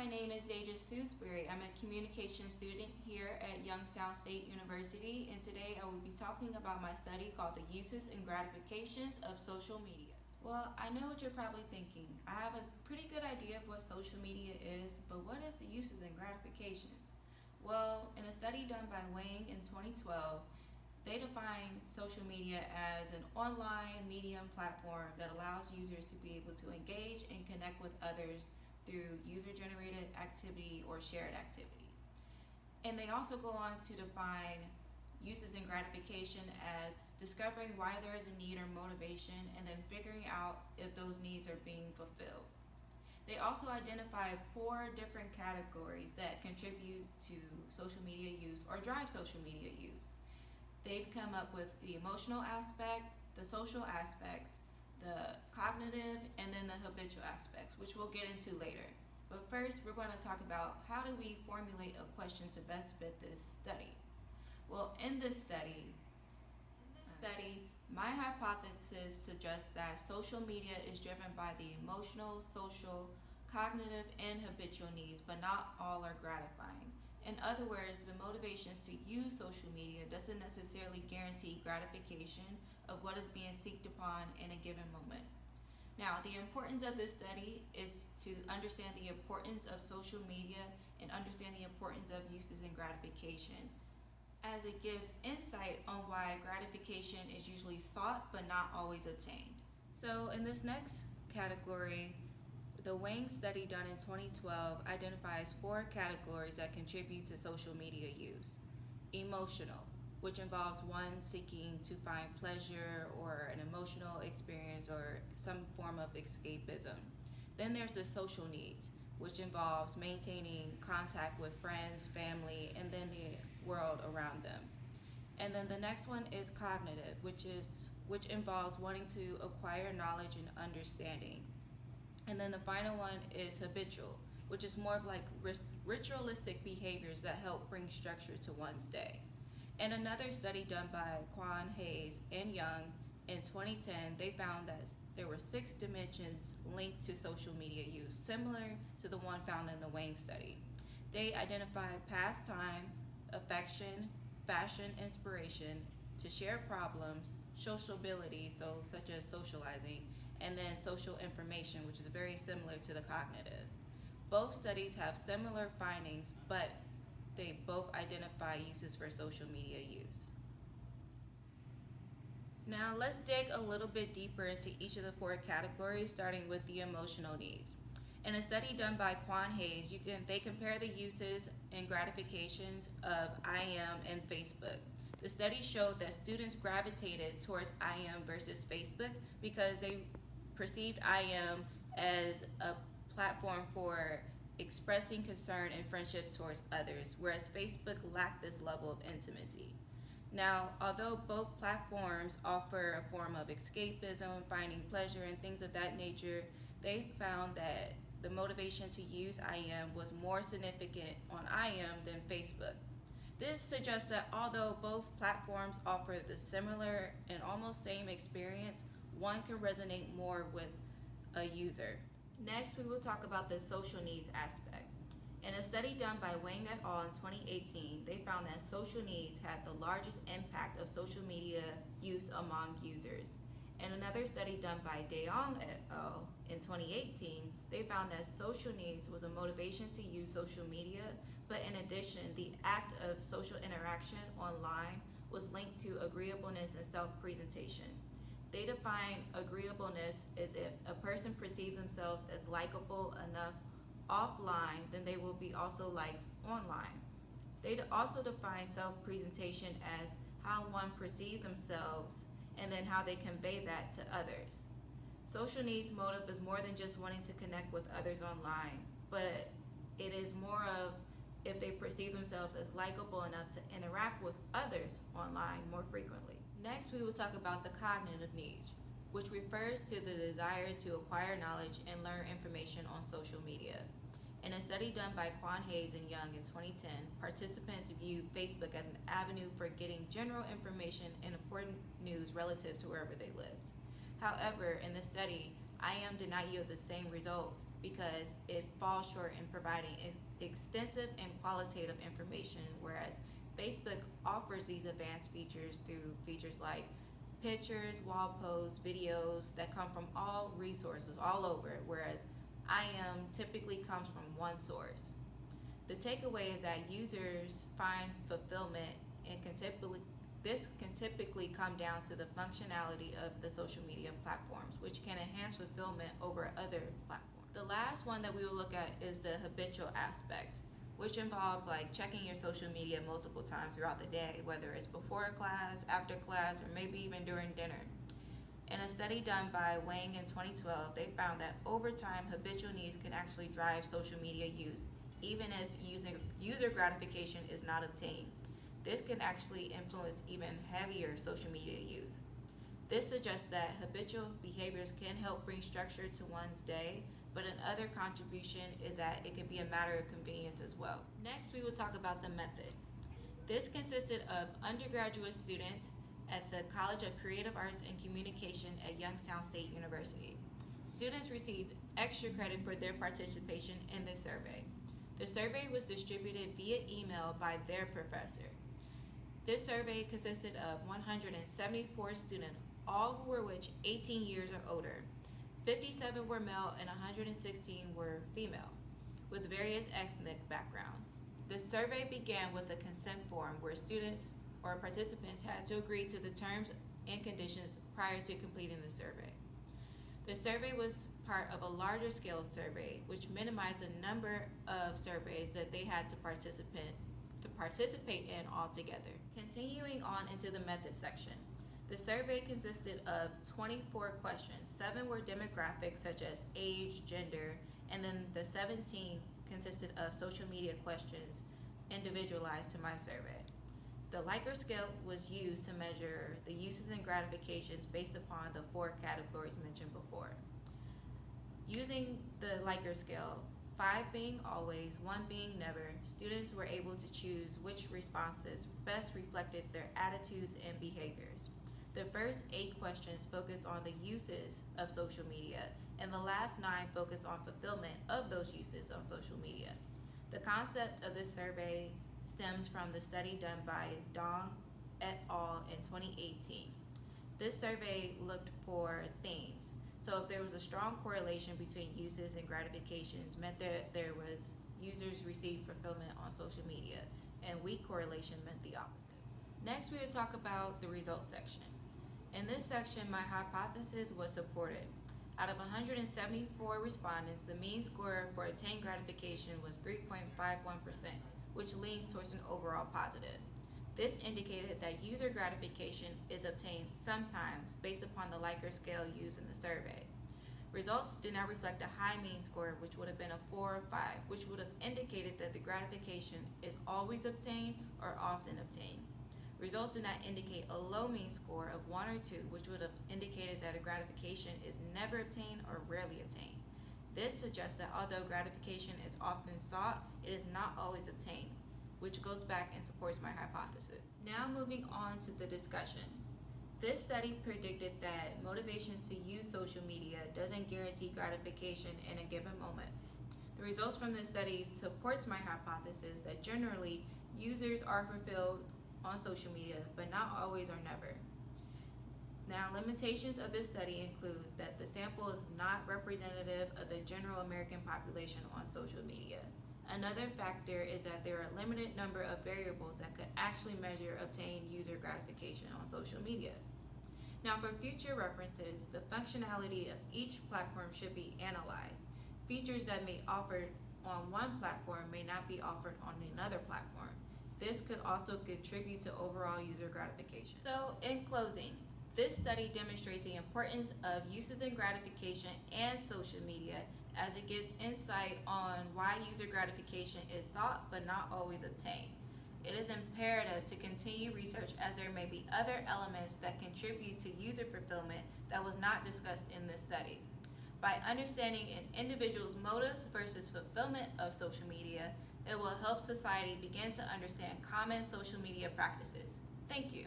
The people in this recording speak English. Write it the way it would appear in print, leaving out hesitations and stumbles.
my name is Dasia Suesberry. I'm a communication student here at Youngstown State University, and today I will be talking about my study called The Uses and Gratifications of Social Media. Well, I know what you're probably thinking. I have a pretty good idea of what social media is, but what is the uses and gratifications? Well, in a study done by Wang in 2012, they define social media as an online medium platform that allows users to be able to engage and connect with others through user-generated activity or shared activity. And they also go on to define uses and gratification as discovering why there is a need or motivation and then figuring out if those needs are being fulfilled. They also identify 4 different categories that contribute to social media use or drive social media use. They've come up with the emotional aspect, the social aspects, the cognitive, and then the habitual aspects, which we'll get into later. But first, we're going to talk about how do we formulate a question to best fit this study. Well, in this study, my hypothesis suggests that social media is driven by the emotional, social, cognitive, and habitual needs, but not all are gratifying. In other words, the motivations to use social media doesn't necessarily guarantee gratification of what is being sought upon in a given moment. Now, the importance of this study is to understand the importance of social media and understand the importance of uses and gratification, as it gives insight on why gratification is usually sought but not always obtained. So in this next category, the Wang study done in 2012 identifies 4 categories that contribute to social media use. Emotional, which involves one seeking to find pleasure or an emotional experience or some form of escapism. Then there's the social needs, which involves maintaining contact with friends, family, and then the world around them. And then the next one is cognitive, which involves wanting to acquire knowledge and understanding. And then the final one is habitual, which is more of like ritualistic behaviors that help bring structure to one's day. In another study done by Quan, Hayes, and Young in 2010, they found that there were 6 dimensions linked to social media use, similar to the one found in the Wang study. They identified pastime, affection, fashion inspiration, to share problems, sociability, so such as socializing, and then social information, which is very similar to the cognitive. Both studies have similar findings, but they both identify uses for social media use. Now let's dig a little bit deeper into each of the 4 categories, starting with the emotional needs. In a study done by Quan Hayes, they compare the uses and gratifications of IM and Facebook. The study showed that students gravitated towards IM versus Facebook because they perceived IM as a platform for expressing concern and friendship towards others, whereas Facebook lacked this level of intimacy. Now, although both platforms offer a form of escapism, finding pleasure, and things of that nature, they found that the motivation to use IM was more significant on IM than Facebook. This suggests that although both platforms offer the similar and almost same experience, one can resonate more with a user. Next, we will talk about the social needs aspect. In a study done by Wang et al. In 2018, they found that social needs had the largest impact of social media use among users. In another study done by De Jong et al. In 2018, they found that social needs was a motivation to use social media, but in addition, the act of social interaction online was linked to agreeableness and self-presentation. They define agreeableness as if a person perceives themselves as likable enough offline, then they will be also liked online. They also define self-presentation as how one perceives themselves and then how they convey that to others. Social needs motive is more than just wanting to connect with others online, but it is more of if they perceive themselves as likable enough to interact with others online more frequently. Next, we will talk about the cognitive needs, which refers to the desire to acquire knowledge and learn information on social media. In a study done by Quan Hayes and Young in 2010, participants viewed Facebook as an avenue for getting general information and important news relative to wherever they lived. However, in the study, IM did not yield the same results because it falls short in providing extensive and qualitative information, whereas Facebook offers these advanced features through features like pictures, wall posts, videos that come from all resources all over, whereas IM typically comes from one source. The takeaway is that users find fulfillment and this can typically come down to the functionality of the social media platforms, which can enhance fulfillment over other platforms. The last one that we will look at is the habitual aspect, which involves like checking your social media multiple times throughout the day, whether it's before class, after class, or maybe even during dinner. In a study done by Wang in 2012, they found that over time, habitual needs can actually drive social media use, even if user gratification is not obtained. This can actually influence even heavier social media use. This suggests that habitual behaviors can help bring structure to one's day, but another contribution is that it can be a matter of convenience as well. Next, we will talk about the method. This consisted of undergraduate students at the College of Creative Arts and Communication at Youngstown State University. Students received extra credit for their participation in this survey. The survey was distributed via email by their professor. This survey consisted of 174 students, all who were 18 years or older. 57 were male and 116 were female, with various ethnic backgrounds. The survey began with a consent form where students or participants had to agree to the terms and conditions prior to completing the survey. The survey was part of a larger scale survey, which minimized the number of surveys that they had to participate in altogether. Continuing on into the method section. The survey consisted of 24 questions. 7 were demographics such as age, gender, and then the 17 consisted of social media questions individualized to my survey. The Likert scale was used to measure the uses and gratifications based upon the 4 categories mentioned before. Using the Likert scale, 5 being always, 1 being never, students were able to choose which responses best reflected their attitudes and behaviors. The first 8 questions focused on the uses of social media, and the last 9 focused on fulfillment of those uses on social media. The concept of this survey stems from the study done by Dong et al. In 2018. This survey looked for themes. So if there was a strong correlation between uses and gratifications, meant that there was users received fulfillment on social media, and weak correlation meant the opposite. Next, we will talk about the results section. In this section, my hypothesis was supported. Out of 174 respondents, the mean score for obtained gratification was 3.51%, which leans towards an overall positive. This indicated that user gratification is obtained sometimes based upon the Likert scale used in the survey. Results did not reflect a high mean score, which would have been a 4 or 5, which would have indicated that the gratification is always obtained or often obtained. Results did not indicate a low mean score of 1 or 2, which would have indicated that a gratification is never obtained or rarely obtained. This suggests that although gratification is often sought, it is not always obtained, which goes back and supports my hypothesis. Now moving on to the discussion. This study predicted that motivations to use social media doesn't guarantee gratification in a given moment. The results from this study supports my hypothesis that generally users are fulfilled on social media, but not always or never. Now, limitations of this study include that the sample is not representative of the general American population on social media. Another factor is that there are a limited number of variables that could actually measure obtained user gratification on social media. Now, for future references, the functionality of each platform should be analyzed. Features that may be offered on one platform may not be offered on another platform. This could also contribute to overall user gratification. So, in closing, this study demonstrates the importance of uses and gratification and social media, as it gives insight on why user gratification is sought but not always obtained. It is imperative to continue research, as there may be other elements that contribute to user fulfillment that was not discussed in this study. By understanding an individual's motives versus fulfillment of social media, it will help society begin to understand common social media practices. Thank you.